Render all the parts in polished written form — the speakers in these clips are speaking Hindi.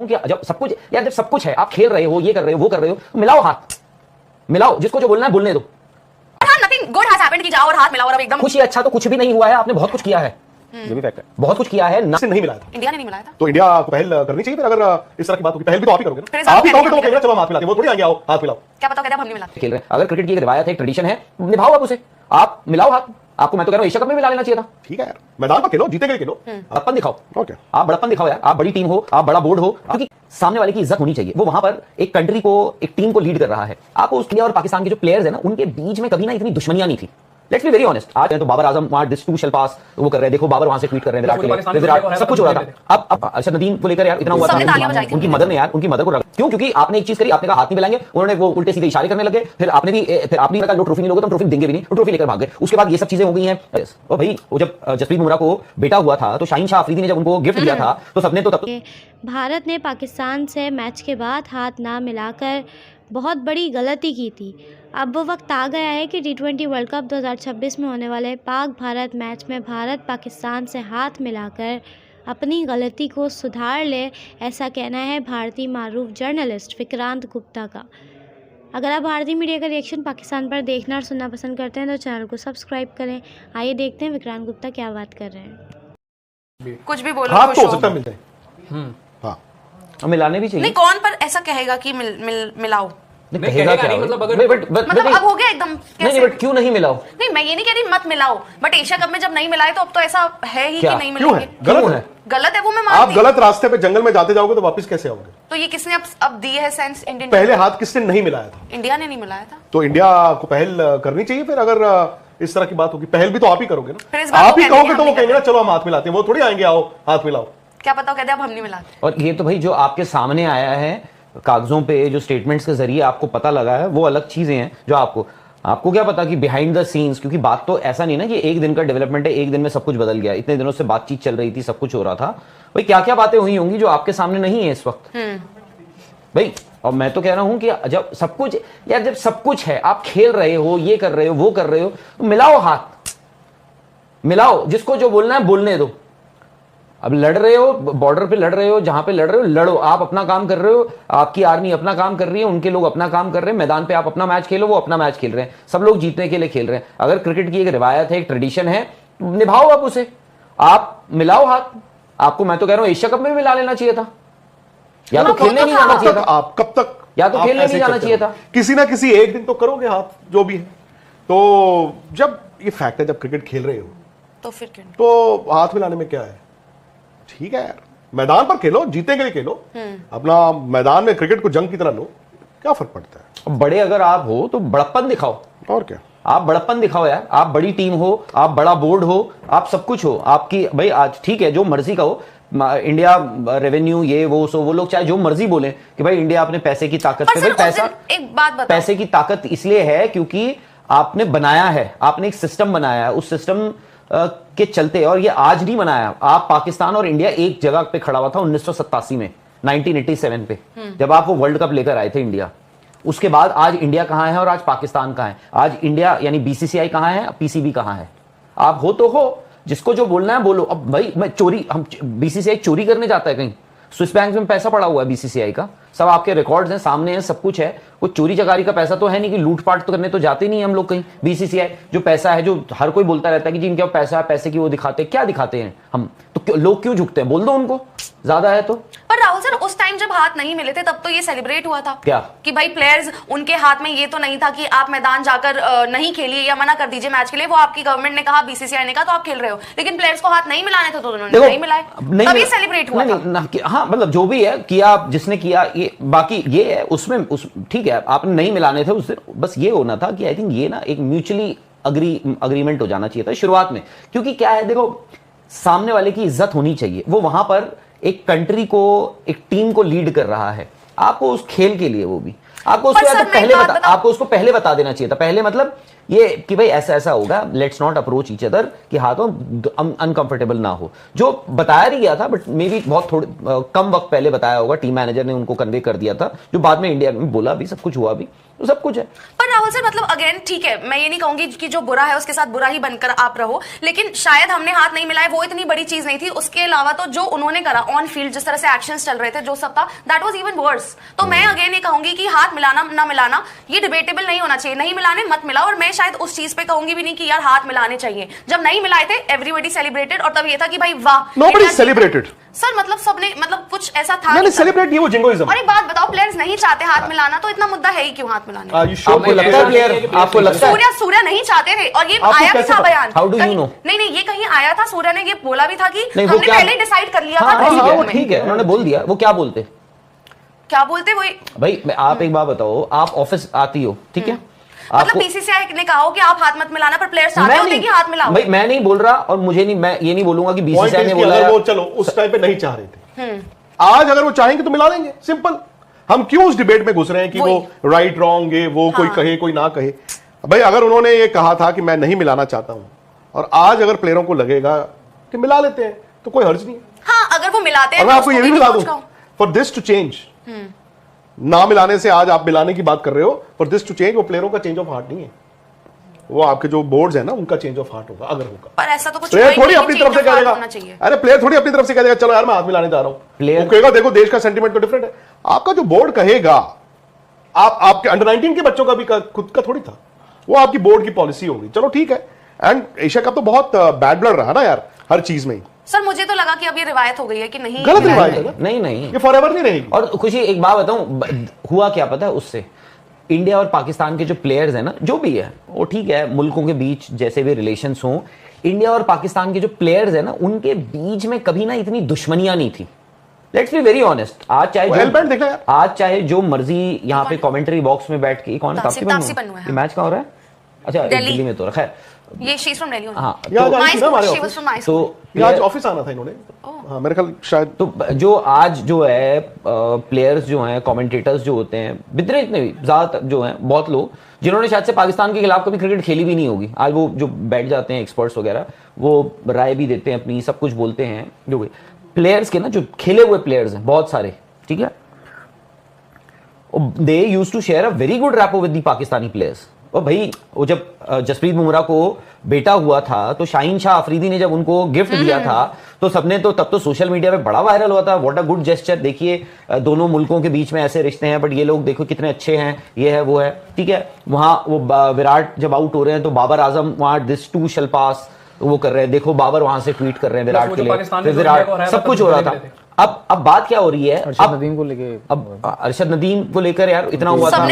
कि जब सब कुछ यार, जब सब कुछ है, आप खेल रहे हो, ये कर रहे हो, वो कर रहे हो, तो मिलाओ हाथ, मिलाओ, जिसको जो बोलना है बोलने दो। नथिंग गुड हैज हैपेंड कि जाओ और हाथ मिलाओ और अब एकदम खुशी अच्छा तो कुछ भी नहीं हुआ है, आपने बहुत कुछ किया है, ये भी फैक्ट है। बहुत कुछ किया है ना, से नहीं मिलाया था, इंडिया ने नहीं मिलाया था। तो इंडिया को पहल करनी चाहिए। फिर अगर इस तरह की बात होगी, पहल भी तो आप ही करोगे फिर ना, आप ही कहोगे तो वो कहेंगे कहेगा चलो हम हाथ मिलाते हैं, वो थोड़ी आएंगे आओ हाथ मिलाओ। क्या पता कहते हैं हम नहीं मिलाते। खेल रहे हैं। अगर क्रिकेट की एक रिवायत है, एक ट्रेडिशन है, निभाओ आप उसे, आप मिलाओ हाथ। आपको मैं तो कह रहा हूं एशिया कप में मिला लेना चाहिए था। ठीक है यार, मैदान पर खेलो, जीते गए खेलो, बड़प्पन दिखाओ। ओके, आप बड़प्पन दिखाओ यार, आप बड़ी टीम हो, आप बड़ा बोर्ड हो, क्योंकि सामने वाले की इज्जत होनी चाहिए। वो वहां पर एक कंट्री को, एक टीम को लीड कर रहा है। आपको उस इंडिया और पाकिस्तान के जो प्लेयर्स है ना, उनके बीच में कभी ना इतनी दुश्मनियां नहीं थी। Let's be very honest. आज तो बाबर आजम वहां दिस टू शैल पास वो कर रहे हैं, देखो बाबर वहां से ट्वीट कर रहे हैं विराट के लिए, विराट सब कुछ हो रहा था। अब अच्छा नदीम को लेकर यार इतना हुआ था, उनकी मदर ने यार, उनकी मदर को क्यों? क्योंकि आपने एक चीज करी, आपने कहा हाथ नहीं मिलाएंगे, उन्होंने वो उल्टे सीधे इशारे करने लगे, फिर आपने भी, फिर आपने कहा लो ट्रॉफी नहीं लोगे तो ट्रॉफी देंगे भी नहीं, तो ट्रॉफी लेकर भाग गए। उसके बाद ये सब चीजें हो गई हैं। और भाई वो जब जसप्रीत बुमराह को बेटा हुआ था, तो शाहीन शाह अफरीदी ने जब उनको गिफ्ट दिया था, तो सबने तो भारत ने पाकिस्तान से मैच के बाद हाथ ना मिलाकर बहुत बड़ी गलती की थी। अब वो वक्त आ गया है कि T20 वर्ल्ड कप 2026 में होने वाले पाक भारत मैच में भारत पाकिस्तान से हाथ मिलाकर अपनी गलती को सुधार ले, ऐसा कहना है भारतीय मारूफ जर्नलिस्ट विक्रांत गुप्ता का। अगर आप भारतीय मीडिया का रिएक्शन पाकिस्तान पर देखना और सुनना पसंद करते हैं तो चैनल को सब्सक्राइब करें। आइए देखते हैं विक्रांत गुप्ता क्या बात कर रहे हैं। कुछ भी बोलो, हाथ तो हो सकता है मिल जाए, हाँ मिलाने भी चाहिए। नहीं, कौन पर ऐसा कहेगा कि मिलाओ? नहीं कहेगा क्या? मतलब अगर मतलब अब हो गया एकदम कैसे? नहीं, बट क्यों नहीं मिलाओ? नहीं, मैं ये नहीं कह रही मत मिलाओ, बट एशिया कप में जब नहीं मिलाए तो अब तो ऐसा है ही कि क्या? नहीं क्यों मिलेंगे। है? गलत है, गलत है, वो मैं आप मानती। गलत रास्ते पे जंगल में जाते जाओगे तो वापस कैसे आओगे? तो ये किसने अब दी है सेंस? इंडियन पहले हाथ किसने नहीं मिलाया था? इंडिया ने नहीं मिलाया था। तो इंडिया को पहल करनी चाहिए। फिर अगर इस तरह की बात होगी, पहल भी तो आप ही करोगे फिर इस ना, बात आप को ही कहते हैं कहोगे तो हम वो नहीं कहेंगे ना चलो हम हाथ मिलाते हैं, वो थोड़ी आएंगे आओ हाथ मिलाओ। क्या पता कहते हैं अब हम नहीं मिलाते। और ये तो भाई जो आपके सामने आया है कागजों पे, जो स्टेटमेंट्स के जरिए आपको पता लगा है, वो अलग चीजें हैं। जो आपको क्या पता कि बिहाइंड द सीन्स, क्योंकि बात तो ऐसा नहीं ना कि एक दिन का डेवलपमेंट है, एक दिन में सब कुछ बदल गया। इतने दिनों से बातचीत चल रही थी, सब कुछ हो रहा था भाई। क्या क्या बातें हुई होंगी जो आपके सामने नहीं है इस वक्त भाई। और मैं तो कह रहा हूं कि जब सब कुछ यार, जब सब कुछ है, आप खेल रहे हो, ये कर रहे हो, वो कर रहे हो, तो मिलाओ हाथ, मिलाओ, जिसको जो बोलना है बोलने दो। अब लड़ रहे हो, बॉर्डर पे लड़ रहे हो, जहां पे लड़ रहे हो लड़ो, आप अपना काम कर रहे हो, आपकी आर्मी अपना काम कर रही है, उनके लोग अपना काम कर रहे हैं। मैदान पे आप अपना मैच खेलो, वो अपना मैच खेल रहे हैं, सब लोग जीतने के लिए खेल रहे हैं। अगर क्रिकेट की एक रिवायत है, एक ट्रेडिशन है, निभाओ आप उसे, आप मिलाओ हाथ। आपको मैं तो कह रहा हूं एशिया कप में मिला लेना चाहिए था, या तो खेलने नहीं जाना चाहिए था। आप कब तक, या तो खेलने नहीं जाना चाहिए था। किसी ना किसी एक दिन तो करोगे हाथ, जो भी है। तो जब ये फैक्ट है, जब क्रिकेट खेल रहे हो तो फिर क्यों? तो हाथ मिलाने में क्या है? ठीक है यार, मैदान पर खेलो, जीते के लिए खेलो, अपना मैदान में क्रिकेट को जंग की तरह लो, क्या फर्क पड़ता है? बड़े अगर आप हो तो बड़प्पन दिखाओ। और क्या, आप बड़प्पन दिखाओ यार, आप बड़ी टीम हो, आप बड़ा बोर्ड हो, आप सब कुछ हो आपकी भाई। आज ठीक है, जो मर्जी का हो, इंडिया रेवेन्यू ये वो सो, वो लोग चाहे जो मर्जी बोले कि भाई इंडिया अपने पैसे की ताकत पर से, सर, भाई पैसा, एक बात बताओ, पैसे की ताकत इसलिए है क्योंकि आपने बनाया है, आपने एक सिस्टम बनाया है, उस सिस्टम के चलते। और ये आज नहीं बनाया, आप पाकिस्तान और इंडिया एक जगह पे खड़ा हुआ था 1987 में, 1987 पे, जब आप वो वर्ल्ड कप लेकर आए थे इंडिया। उसके बाद आज इंडिया कहां है और आज पाकिस्तान कहां है? आज इंडिया यानी बीसीसीआई कहां है, पीसीबी कहां है? आप हो तो हो, जिसको जो बोलना है बोलो। अब भाई मैं चोरी, हम बीसीसीआई चोरी करने जाता है कहीं? स्विस बैंक में पैसा पड़ा हुआ है बीसीसीआई का, सब आपके रिकॉर्ड्स हैं, सामने हैं, सब कुछ है। कोई चोरी चकारी का पैसा तो है नहीं कि लूटपाट तो करने तो जाते नहीं हम लोग कहीं। बीसीसीआई जो पैसा है, जो हर कोई बोलता रहता है कि जी इनके पास पैसा है, पैसे की वो दिखाते, क्या दिखाते हैं हम तो? लोग क्यों झुकते हैं? बोल दो उनको, ज्यादा है तो। पर राहुल सर, उस टाइम जब हाथ नहीं मिले थे तब तो ये सेलिब्रेट हुआ था क्या कि भाई प्लेयर्स, उनके हाथ में ये तो नहीं था कि आप मैदान जाकर नहीं खेलिए या मना कर दीजिए मैच के लिए। वो आपकी गवर्नमेंट ने कहा, बीसीसीआई ने कहा, तो आप खेल रहे हो। लेकिन प्लेयर्स को हाथ नहीं मिलाने थे तो उन्होंने नहीं मिलाए, तभी सेलिब्रेट हुआ था। हाँ मतलब जो भी है किया, जिसने किया, ये बाकी ये है उसमें ठीक है, आपने नहीं मिलाने थे उस दिन, बस ये होना था कि आई थिंक ये ना एक म्यूचुअली अग्रीमेंट हो जाना चाहिए था शुरुआत में। क्योंकि क्या है, देखो सामने वाले की इज्जत होनी चाहिए। वो वहां पर एक कंट्री को, एक टीम को लीड कर रहा है, आपको उस खेल के लिए, वो भी आपको उसको पहले बता देना चाहिए था। पहले मतलब ये कि भाई ऐसा ऐसा होगा, let's not approach each other, कि हाथों अनकंफर्टेबल ना हो। जो बताया नहीं गया था, बट मे बी बहुत थोड़े कम वक्त पहले बताया होगा, टीम मैनेजर ने उनको कन्वे कर दिया था, जो बाद में इंडिया में बोला भी, सब कुछ हुआ भी। तो सब कुछ है। पर राहुल सर मतलब अगेन ठीक है, मैं ये नहीं कहूंगी कि जो बुरा है उसके साथ बुरा ही बनकर आप रहो, लेकिन शायद हमने हाथ नहीं मिलाए वो इतनी बड़ी चीज नहीं थी। उसके अलावा तो जो उन्होंने करा ऑन फील्ड, जिस तरह से एक्शंस चल रहे थे, जो सब था, दैट वाज इवन वर्स। तो मैं अगेन ये कहूंगी कि हाथ मिलाना ना मिलाना ये डिबेटेबल नहीं होना चाहिए। नहीं मिलाने मत मिलाओ, और मैं शायद उस चीज पे कहूंगी भी नहीं कि यार हाथ मिलाने चाहिए। जब नहीं मिलाए थे एवरीबॉडी सेलिब्रेटेड, और तब ये था कि भाई वाह, नोबडी सेलिब्रेटेड सर मतलब सबने मतलब कुछ ऐसा था नहीं सेलिब्रेट नहीं, वो जिंगोइज्म। और एक बात बताओ, प्लेयर्स नहीं चाहते हाथ मिलाना तो इतना मुद्दा है ही क्यों हाथ मिलाने? आपको लगता है प्लेयर, आपको लगता है सूर्या नहीं चाहते थे, और ये आया भी था बयान। How do you know? नहीं ये कहीं आया था, सूर्या ने ये बोला भी था कि नहीं, हमने पहले डिसाइड कर लिया था। ठीक है, उन्होंने बोल दिया। वो क्या बोलते वही भाई? आप एक बात बताओ, आप ऑफिस आती हो, ठीक है, मतलब बीसीसीआई ने कहा हो कि आप हाथ मत मिलाना, पर प्लेयर्स चाहते होते कि हाथ मिलाओ। भाई मैं नहीं बोल रहा, और मुझे नहीं, मैं ये नहीं बोलूंगा कि बीसीसीआई ने बोला। वो चलो उस टाइम पे नहीं चाह रहे थे, आज अगर वो चाहेंगे तो मिला देंगे, सिंपल। हम क्यों उस डिबेट में घुस रहे हैं कि वो राइट रॉन्ग है, वो कोई कहे कोई ना कहे। भाई अगर उन्होंने ये कहा था कि मैं नहीं मिलाना चाहता हूं, और आज अगर प्लेयरों को लगेगा कि मिला लेते हैं तो कोई हर्ज नहीं है। हाँ, अगर वो मिलाते हैं, मैं आपको ये भी मिला दूं, फॉर दिस टू चेंज, ना मिलाने से आज आप मिलाने की बात कर रहे हो, फॉर दिस टू चेंज, वो प्लेयरों का चेंज ऑफ हार्ट नहीं है, वो आपके जो बोर्ड्स है ना उनका चेंज ऑफ हार्ट होगा, अगर होगा। पर ऐसा तो कुछ प्लेयर थोड़ी अपनी तरफ से कहेगा, अरे प्लेयर थोड़ी अपनी तरफ से कहेगा चलो यार मैं हाथ मिलाने जा रहा हूं। प्लेयर कहेगा देखो देश का सेंटीमेंट तो डिफरेंट है। आपका जो बोर्ड कहेगा, आपके अंडर 19 के बच्चों का भी खुद का थोड़ी था, वो आपकी बोर्ड की पॉलिसी होगी, चलो ठीक है। एंड एशिया कप तो बहुत बैड ब्लड रहा ना यार, हर चीज में। सर मुझे तो लगा कि अब ये रिवायत हो गई है कि नहीं, गलत रिवायत है ना? नहीं ये फॉरएवर नहीं रहेगी। और खुशी एक बात बताऊं, हुआ क्या पता है उससे, इंडिया और पाकिस्तान के जो प्लेयर्स हैं ना, जो भी है वो ठीक है, मुल्कों के बीच जैसे भी रिलेशंस हों, इंडिया और पाकिस्तान के जो प्लेयर्स हैं ना उनके बीच में कभी ना इतनी दुश्मनियां नहीं थी। Let's be very honest. आज चाहे जो मर्जी यहाँ पे कमेंट्री बॉक्स में बैठ के, कौन तापसी पन्नू है, मैच कहाँ हो रहा है? अच्छा दिल्ली में तो रखा है ये, शी इज फ्रॉम दिल्ली। हाँ, तो आज ऑफिस आना था इन्होंने, हाँ मेरे ख्याल शायद। तो जो आज जो है प्लेयर्स जो हैं, कमेंटेटर्स जो होते हैं, जितने भी ज्यादातर जो हैं, बहुत लोग जिन्होंने शायद से पाकिस्तान के खिलाफ कभी क्रिकेट खेली भी नहीं होगी, आज वो जो बैठ जाते हैं एक्सपर्ट्स वगैरह, वो राय भी देते हैं अपनी, सब कुछ बोलते हैं। जो भी प्लेयर्स के ना, जो खेले हुए प्लेयर्स हैं बहुत सारे, ठीक है, they used to share a very good rapport with the Pakistani players. और भाई वो जब जसप्रीत बुमराह को बेटा हुआ था तो शाहीन शाह अफरीदी ने जब उनको गिफ्ट दिया था तो सबने तो तब तो सोशल मीडिया पे बड़ा वायरल हुआ था, व्हाट अ गुड जेस्चर, देखिए दोनों मुल्कों के बीच में ऐसे रिश्ते हैं, बट ये लोग देखो कितने अच्छे हैं, ये है वो है, ठीक है। वहां वो विराट जब आउट हो रहे हैं तो बाबर आजम वहां दिस टू शल पास वो कर रहे हैं, देखो बाबर वहां से ट्वीट कर रहे हैं विराट के लिए, विराट सब कुछ हो रहा था। अब बात क्या हो रही है, अरशद नदीम को लेके, अब अरशद नदीम को लेकर यार इतना हुआ था,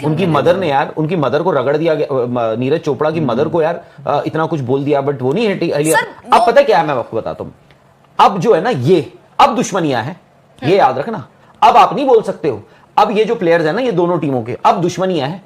उनकी मदर ने यार, उनकी मदर को रगड़ दिया गया, नीरज चोपड़ा की मदर को यार इतना कुछ बोल दिया, बट वो नहीं हटी। अब पता क्या है, मैं आपको बताता हूं, अब जो है ना ये अब दुश्मनियां हैं, ये याद रखना। अब आप नहीं बोल सकते हो, अब ये जो प्लेयर्स है ना ये दोनों टीमों के, अब दुश्मनियां हैं।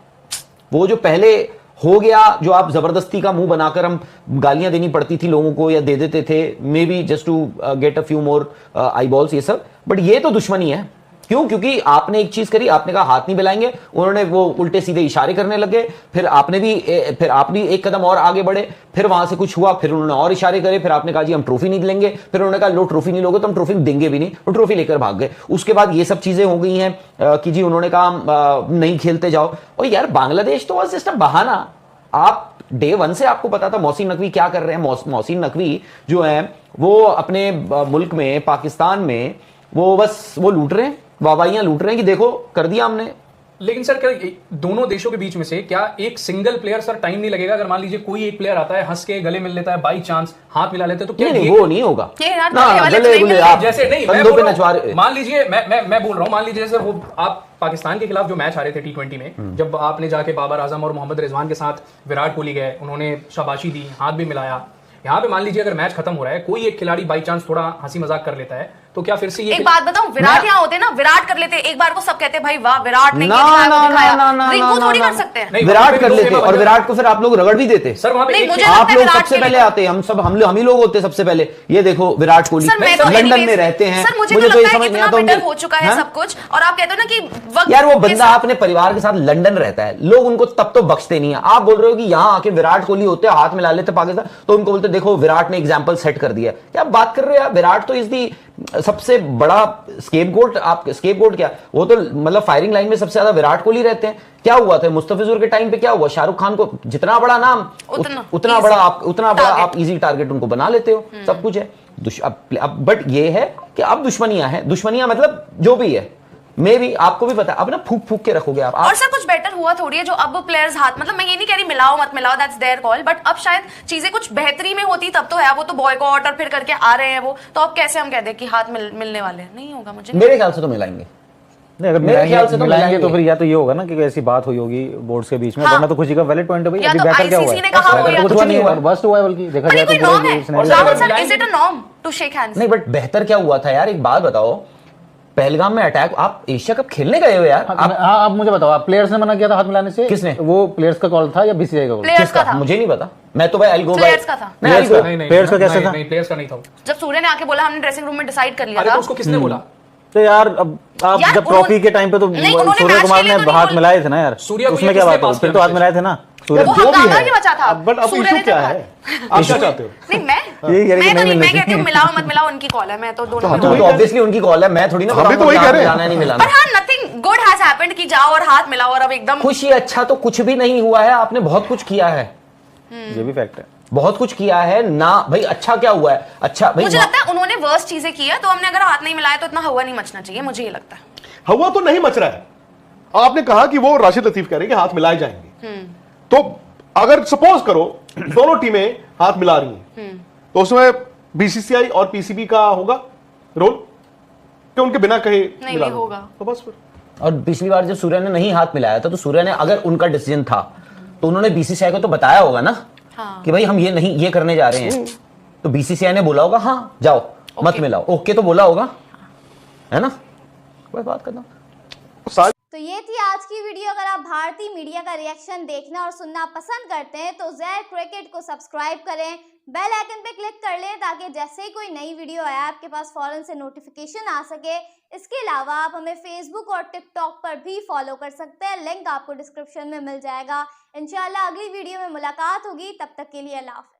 वो जो पहले हो गया, जो आप जबरदस्ती का मुंह बनाकर हम गालियां देनी पड़ती थी लोगों को या दे देते थे, may be just to get a few more eyeballs, ये सब, बट ये तो दुश्मनी है। क्यों? क्योंकि आपने एक चीज करी, आपने कहा हाथ नहीं मिलाएंगे, उन्होंने वो उल्टे सीधे इशारे करने लगे, फिर आपने भी एक कदम और आगे बढ़े, फिर वहां से कुछ हुआ, फिर उन्होंने और इशारे करे, फिर आपने कहा जी हम ट्रॉफी नहीं लेंगे, फिर उन्होंने कहा लो ट्रॉफी नहीं लोगे तो हम ट्रॉफी देंगे भी नहीं, वो ट्रॉफी लेकर भाग गए। उसके बाद ये सब चीजें हो गई हैं कि जी उन्होंने कहा नहीं खेलते जाओ। और यार बांग्लादेश तो बस सिस्टम बहाना, आप डे वन से आपको पता था मोहसिन नकवी क्या कर रहे हैं। मोहसिन नकवी जो है वो अपने मुल्क में, पाकिस्तान में, वो बस वो लूट रहे हैं, वाहवाहियां लूट रहे हैं कि देखो कर दिया हमने। लेकिन सर क्या दोनों देशों के बीच में से क्या एक सिंगल प्लेयर, सर टाइम नहीं लगेगा अगर मान लीजिए कोई एक प्लेयर आता है, हंस के गले मिल लेता है, बाई चांस हाथ मिला लेते हैं, तो क्या नहीं, वो नहीं होगा जैसे नहीं, मान लीजिए मैं बोल रहा हूं, मान लीजिए सर वो आप पाकिस्तान के खिलाफ जो मैच आ रहे थे T20 में, जब आपने जाके बाबर आजम और मोहम्मद रिजवान के साथ विराट कोहली गए, उन्होंने शाबाशी दी, हाथ भी मिलाया, यहाँ पे मान लीजिए अगर मैच खत्म हो रहा है, कोई एक खिलाड़ी बाई चांस थोड़ा हंसी मजाक कर लेता है, तो क्या फिर से ये एक बात बताऊं, विराट यहाँ होते ना, विराट कर लेते एक बार को सब कहते भाई वाह विराट ने रिंकू थोड़ी कर सकते हैं, विराट कर लेते और विराट को फिर आप लोग रगड़ भी देते सर। वहां पे आप लोग सबसे पहले आते, हम ही लोग होते सबसे पहले, ये देखो विराट कोहली लंदन में रहते हैं, मुझे तो ये समझ नहीं आता हो चुका है सब कुछ, और आप कहते हो ना कि यार वो बंदा अपने परिवार के साथ लंदन रहता है, लोग उनको तब तो बख्शते नहीं है। आप बोल रहे हो कि यहाँ आके विराट कोहली होते हाथ मिला लेते पाकिस्तान, तो उनको बोलते देखो विराट ने एग्जाम्पल सेट कर दिया। क्या बात कर रहे हो यार, विराट तो इज दी सबसे बड़ा स्केपगोट क्या, वो तो मतलब फायरिंग लाइन में सबसे ज्यादा विराट कोहली रहते हैं। क्या हुआ था मुस्तफिजुर के टाइम पे, क्या हुआ, शाहरुख खान को जितना बड़ा नाम उतना बड़ा आप इजी टारगेट उनको बना लेते हो, सब कुछ है। बट ये है कि अब दुश्मनियां मतलब जो भी है, मे भी आपको भी पता है, अब ना फूक फूक के रखोगे आप। और सर कुछ बेटर हुआ थोड़ी है जो अब प्लेयर्स हाथ, मतलब मैं ये नहीं कह रही मिलाओ मत मिलाओ, दैट्स देयर कॉल, बट अब शायद चीजें कुछ बेहतरी में होती तब तो है। वो तो बॉयकॉट और फिर करके आ रहे हैं वो, तो अब कैसे हम कह दें कि हाथ मिलने वाले हैं, नहीं होगा। मुझे मेरे ख्याल से तो मिलाएंगे, नहीं, अगर मिलाएंगे तो फिर या तो ये होगा ना कि ऐसी बात हुई होगी बोर्ड्स के बीच में, वरना तो खुशी का वैलिड पॉइंट है भाई। अभी बेहतर क्या हुआ है, कुछ नहीं हुआ, बस हुआ है, बल्कि देखा जाए तो नहीं, बट बेहतर क्या हुआ था यार, एक बात बताओ, पहलगाम में अटैक, आप एशिया कप खेलने गए हो यार। आप मुझे बताओ, आप प्लेयर्स ने मना किया था हाथ मिलाने से? किसने? वो प्लेयर्स का कॉल था या बीसीसीआई का कॉल? किसका था मुझे नहीं पता, मैं तो भाई आई गो प्लेयर्स का था। प्लेयर्स का कैसे था? नहीं, प्लेयर्स का नहीं था। जब सूर्य ने आके बोला हमने ड्रेसिंग रूम में डिसाइड कर लिया था। उसको किसने बोला? तो यार अब आप जब ट्रॉफी के टाइम पे तो सूर्य कुमार ने हाथ मिलाए थे ना यार, उसमें क्या बात है, फिर तो हाथ मिलाए थे ना। वो हंगामा ही बचा था। बट अब इशू क्या है, आप क्या चाहते हो? नहीं मैं कहती हूँ मिलाओ मत मिलाओ, उनकी कॉल है, मैं तो दोनों तो ऑब्वियसली उनकी कॉल है, मैं थोड़ी ना हम भी तो वही कह रहे हैं। नहीं मिलाना। पर हाँ, नथिंग गुड हैज हैपेंड कि जाओ और हाथ मिलाओ और अब एकदम खुशी। अच्छा तो कुछ भी नहीं हुआ है, आपने बहुत कुछ किया है, ये भी फैक्ट है, बहुत कुछ किया है ना भाई। अच्छा क्या हुआ है, अच्छा भाई मुझे लगता है उन्होंने वर्स्ट चीजें की है, तो हमने अगर हाथ नहीं मिलाया तो इतना हवा नहीं मचना चाहिए, मुझे ये लगता है। हवा तो नहीं मच रहा है। आपने कहा कि वो राशिद लतीफ कह रहे हैं कि हाथ मिलाए जाएंगे, तो अगर सपोज करो दोनों टीमें हाथ मिला रही हैं, तो उसमें बीसीसीआई और पीसीबी का होगा रोल कि उनके बिना कहे नहीं होगा, तो बस फिर। और पिछली बार जब सूर्य ने नहीं हाथ मिलाया था, तो सूर्य ने, अगर उनका डिसीजन था तो उन्होंने बीसीसीआई को तो बताया होगा ना, हाँ। कि भाई हम ये करने जा रहे हैं, तो बीसीसीआई ने बोला होगा हाँ जाओ मत मिलाओ, ओके तो बोला होगा, है ना। कोई बात करना। तो ये थी आज की वीडियो। अगर आप भारतीय मीडिया का रिएक्शन देखना और सुनना पसंद करते हैं तो ज़ेड क्रिकेट को सब्सक्राइब करें, बेल आइकन पे क्लिक कर लें ताकि जैसे ही कोई नई वीडियो आए आपके पास फौरन से नोटिफिकेशन आ सके। इसके अलावा आप हमें फेसबुक और टिकटॉक पर भी फॉलो कर सकते हैं, लिंक आपको डिस्क्रिप्शन में मिल जाएगा। इंशाल्लाह अगली वीडियो में मुलाकात होगी, तब तक के लिए अल्लाह हाफ़िज़।